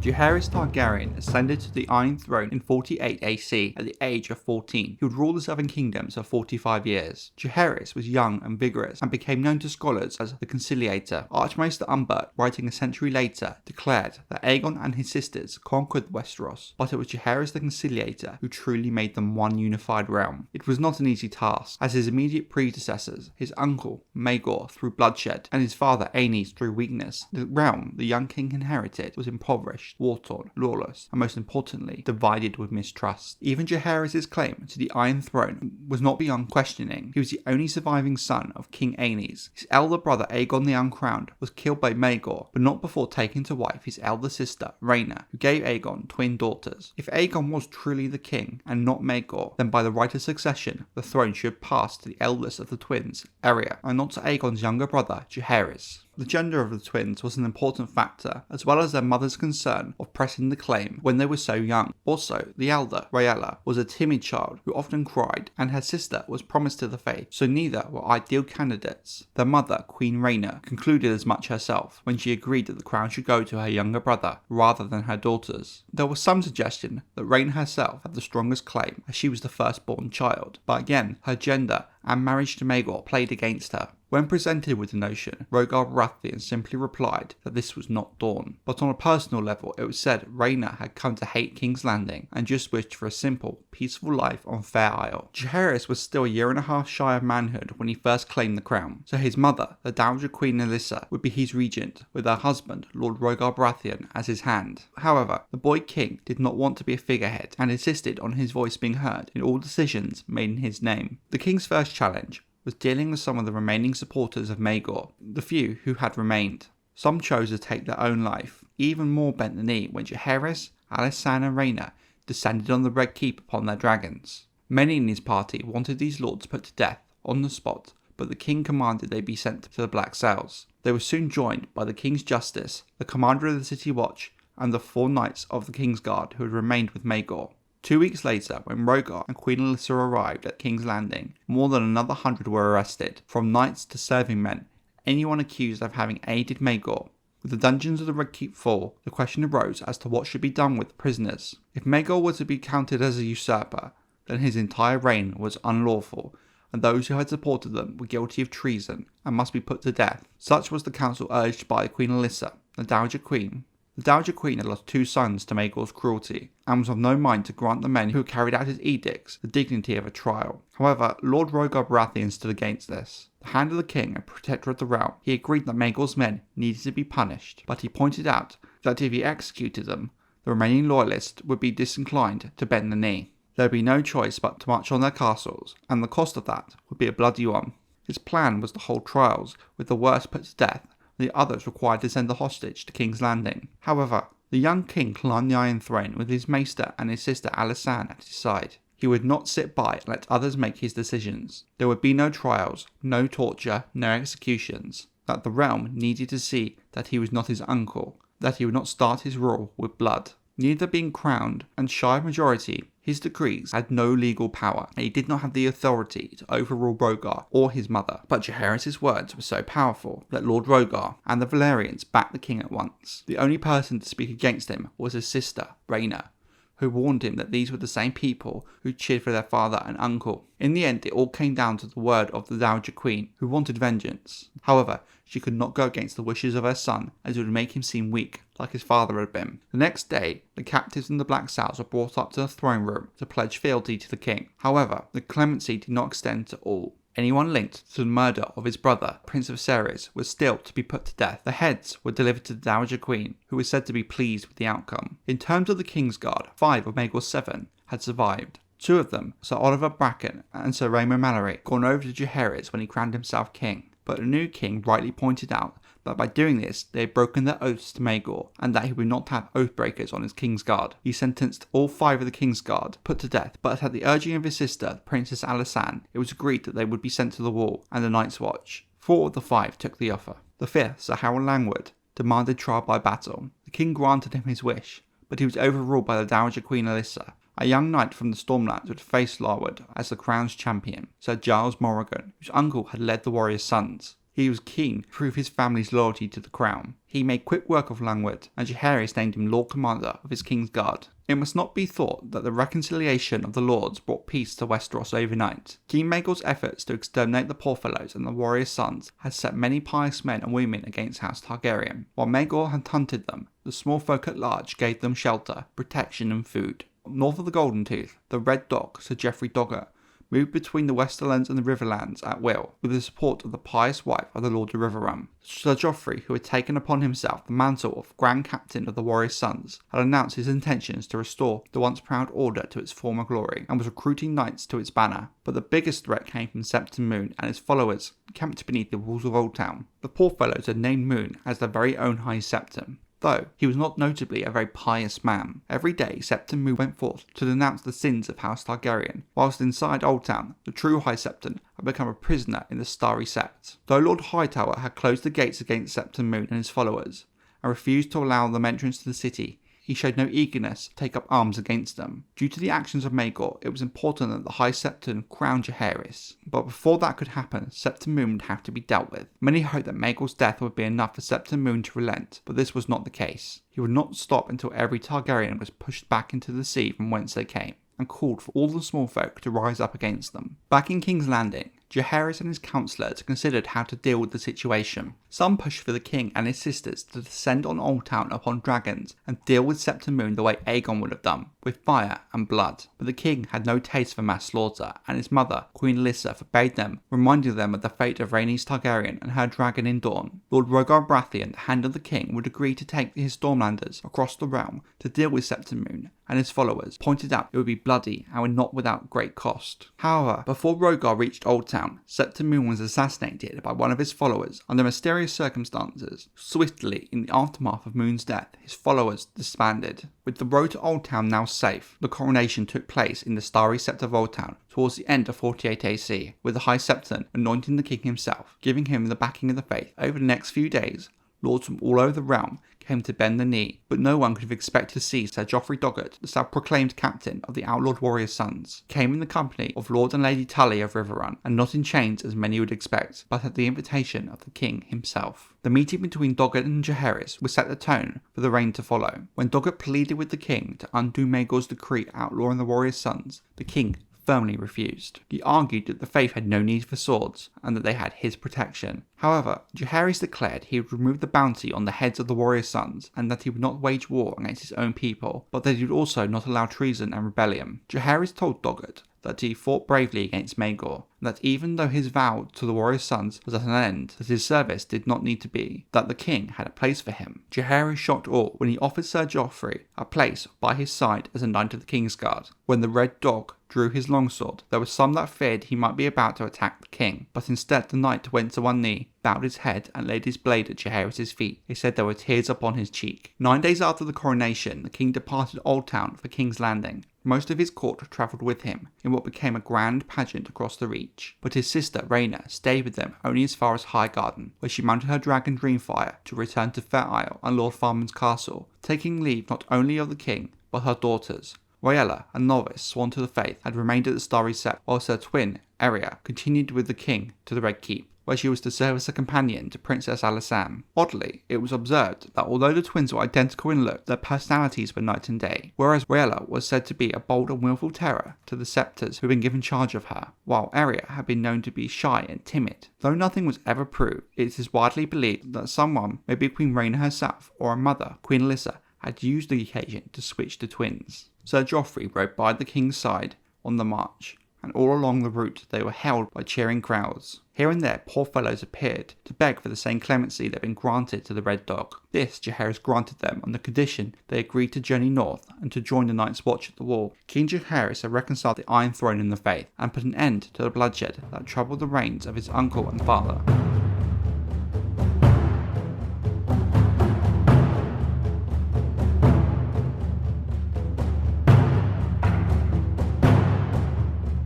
Jaehaerys Targaryen ascended to the Iron Throne in 48 AC at the age of 14. He would rule the Southern Kingdoms for 45 years. Jaehaerys was young and vigorous and became known to scholars as the Conciliator. Archmaester Umbert, writing a century later, declared that Aegon and his sisters conquered Westeros, but it was Jaehaerys the Conciliator who truly made them one unified realm. It was not an easy task, as his immediate predecessors, his uncle Maegor through bloodshed and his father Aenys through weakness, the realm the young king inherited was impoverished, war-torn, lawless, and most importantly, divided with mistrust. Even Jaehaerys' claim to the Iron Throne was not beyond questioning. He was the only surviving son of King Aenys. His elder brother Aegon the Uncrowned was killed by Maegor, but not before taking to wife his elder sister Rhaena, who gave Aegon twin daughters. If Aegon was truly the king and not Maegor, then by the right of succession, the throne should pass to the eldest of the twins, Arya, and not to Aegon's younger brother Jaehaerys. The gender of the twins was an important factor, as well as their mother's concern of pressing the claim when they were so young. Also, the elder, Rhaena, was a timid child who often cried, and her sister was promised to the faith, so neither were ideal candidates. Their mother, Queen Rhaena, concluded as much herself when she agreed that the crown should go to her younger brother rather than her daughters. There was some suggestion that Rhaena herself had the strongest claim, as she was the firstborn child, but again, her gender and marriage to Maegor played against her. When presented with the notion, Rhaegar Baratheon simply replied that this was not dawn. But on a personal level, it was said Rhaena had come to hate King's Landing and just wished for a simple, peaceful life on Fair Isle. Jaehaerys was still a year and a half shy of manhood when he first claimed the crown, so his mother, the Dowager Queen Alyssa, would be his regent, with her husband, Lord Rhaegar Baratheon, as his hand. However, the boy king did not want to be a figurehead and insisted on his voice being heard in all decisions made in his name. The king's first challenge was dealing with some of the remaining supporters of Maegor, the few who had remained. Some chose to take their own life. Even more bent the knee when Jaehaerys, Alsyanna and Rhaena descended on the Red Keep upon their dragons. Many in his party wanted these lords put to death on the spot, but the king commanded they be sent to the Black Cells. They were soon joined by the king's justice, the commander of the city watch, and the 4 knights of the King's Guard who had remained with Maegor. 2 weeks later, when Rhaegar and Queen Alyssa arrived at King's Landing, more than another 100 were arrested, from knights to serving men, anyone accused of having aided Maegor. With the dungeons of the Red Keep full, the question arose as to what should be done with the prisoners. If Maegor were to be counted as a usurper, then his entire reign was unlawful, and those who had supported them were guilty of treason and must be put to death. Such was the counsel urged by Queen Alyssa, the Dowager Queen. The Dowager Queen had lost 2 sons to Maegor's cruelty, and was of no mind to grant the men who carried out his edicts the dignity of a trial. However, Lord Rhaegar Baratheon stood against this. The hand of the king and protector of the realm, he agreed that Maegor's men needed to be punished, but he pointed out that if he executed them, the remaining loyalists would be disinclined to bend the knee. There would be no choice but to march on their castles, and the cost of that would be a bloody one. His plan was to hold trials, with the worst put to death, the others required to send the hostage to King's Landing. However, the young king climbed the Iron Throne with his maester and his sister Alyssanna at his side. He would not sit by and let others make his decisions. There would be no trials, no torture, no executions. That the realm needed to see that he was not his uncle, that he would not start his rule with blood. Neither being crowned and shy of majority, his decrees had no legal power, and he did not have the authority to overrule Rhaegar or his mother. But Jaehaerys' words were so powerful that Lord Rhaegar and the Valyrians backed the king at once. The only person to speak against him was his sister, Rhaena, who warned him that these were the same people who cheered for their father and uncle. In the end, it all came down to the word of the Dowager Queen, who wanted vengeance. However, she could not go against the wishes of her son, as it would make him seem weak, like his father had been. The next day, the captives in the Black Cells were brought up to the throne room to pledge fealty to the king. However, the clemency did not extend to all. Anyone linked to the murder of his brother, Prince of Viserys, was still to be put to death. The heads were delivered to the Dowager Queen, who was said to be pleased with the outcome. In terms of the King's Guard, 5 of Maegor's 7 had survived. 2 of them, Sir Oliver Bracken and Sir Raymond Mallory, gone over to Jaehaerys when he crowned himself king. But the new king rightly pointed out that by doing this they had broken their oaths to Maegor, and that he would not have oath-breakers on his King's Guard. He sentenced all 5 of the King's Guard put to death, but at the urging of his sister, Princess Alyssanna, it was agreed that they would be sent to the Wall and the Night's Watch. 4 of the 5 took the offer. The 5th, Sir Harold Langwood, demanded trial by battle. The king granted him his wish, but he was overruled by the Dowager Queen Alyssa. A young knight from the Stormlands would face Larwood as the crown's champion, Sir Gyles Dorrigen, whose uncle had led the warrior's sons. He was keen to prove his family's loyalty to the crown. He made quick work of Langwood, and Jaehares named him Lord Commander of his King's Guard. It must not be thought that the reconciliation of the Lords brought peace to Westeros overnight. King Maegor's efforts to exterminate the Poorfellows and the warriors' sons had set many pious men and women against House Targaryen. While Maegor had hunted them, the small folk at large gave them shelter, protection and food. North of the Golden Tooth, the Red Dog, Sir Geoffrey Doggett, moved between the Westerlands and the Riverlands at will, with the support of the pious wife of the Lord of Riverrun. Sir Joffrey, who had taken upon himself the mantle of Grand Captain of the Warriors' Sons, had announced his intentions to restore the once proud order to its former glory, and was recruiting knights to its banner. But the biggest threat came from Septon Moon and his followers, camped beneath the walls of Old Town. The Poorfellows had named Moon as their very own High Septon, though he was not notably a very pious man. Every day Septon Moon went forth to denounce the sins of House Targaryen, whilst inside Old Town, the true High Septon had become a prisoner in the Starry Sept. Though Lord Hightower had closed the gates against Septon Moon and his followers, and refused to allow them entrance to the city, he showed no eagerness to take up arms against them. Due to the actions of Maegor, it was important that the High Septon crown Jaehares. But before that could happen, Septon Moon would have to be dealt with. Many hoped that Maegor's death would be enough for Septon Moon to relent, but this was not the case. He would not stop until every Targaryen was pushed back into the sea from whence they came, and called for all the small folk to rise up against them. Back in King's Landing, Jaehares and his councillors considered how to deal with the situation. Some pushed for the king and his sisters to descend on Old Town upon dragons and deal with Septon Moon the way Aegon would have done, with fire and blood. But the king had no taste for mass slaughter, and his mother, Queen Alyssa, forbade them, reminding them of the fate of Rhaenys Targaryen and her dragon in Dawn. Lord Rhaegar Baratheon, the Hand of the King, would agree to take his Stormlanders across the realm to deal with Septon Moon, and his followers pointed out it would be bloody and not without great cost. However, before Rhaegar reached Old Town, Septon Moon was assassinated by one of his followers under mysterious circumstances. Swiftly, in the aftermath of Moon's death, his followers disbanded. With the road to Old Town now safe, the coronation took place in the Starry Sept of Old Town towards the end of 48 AC, with the High Septon anointing the king himself, giving him the backing of the faith. Over the next few days, lords from all over the realm came to bend the knee, but no one could have expected to see Sir Geoffrey Doggett, the self-proclaimed captain of the outlawed warriors' sons, came in the company of Lord and Lady Tully of Riverrun, and not in chains as many would expect, but at the invitation of the king himself. The meeting between Doggett and Jaehares would set the tone for the reign to follow. When Doggett pleaded with the king to undo Maegor's decree outlawing the warriors' sons, the king firmly refused. He argued that the faith had no need for swords, and that they had his protection. However, Jaehares declared he would remove the bounty on the heads of the warriors' sons, and that he would not wage war against his own people, but that he would also not allow treason and rebellion. Jaehares told Doggett that he fought bravely against Maegor, and that even though his vow to the warriors' sons was at an end, that his service did not need to be, that the king had a place for him. Jaehares shocked all when he offered Sir Joffrey a place by his side as a knight of the King's Guard. When the Red Dog drew his longsword, there were some that feared he might be about to attack the king, but instead the knight went to one knee, bowed his head, and laid his blade at Jaehares' feet. He said there were tears upon his cheek. 9 days after the coronation, the king departed Old Town for King's Landing. Most of his court travelled with him in what became a grand pageant across the Reach, but his sister Rhaena stayed with them only as far as Highgarden, where she mounted her dragon Dreamfire to return to Fair Isle and Lord Farman's castle, taking leave not only of the king, but her daughters. Rhaella, a novice sworn to the faith, had remained at the Starry Sept, whilst her twin, Arya, continued with the king to the Red Keep, where she was to serve as a companion to Princess Alyssanna. Oddly, it was observed that although the twins were identical in look, their personalities were night and day, whereas Rhaella was said to be a bold and willful terror to the Septors who had been given charge of her, while Arya had been known to be shy and timid. Though nothing was ever proved, it is widely believed that someone, maybe Queen Rhaena herself or her mother, Queen Alyssa, had used the occasion to switch the twins. Sir Joffrey rode by the king's side on the march, and all along the route they were held by cheering crowds. Here and there poor fellows appeared to beg for the same clemency that had been granted to the Red Dog. This Jaehares granted them on the condition they agreed to journey north and to join the Night's Watch at the wall. King Jaehares had reconciled the Iron Throne in the faith and put an end to the bloodshed that troubled the reigns of his uncle and father.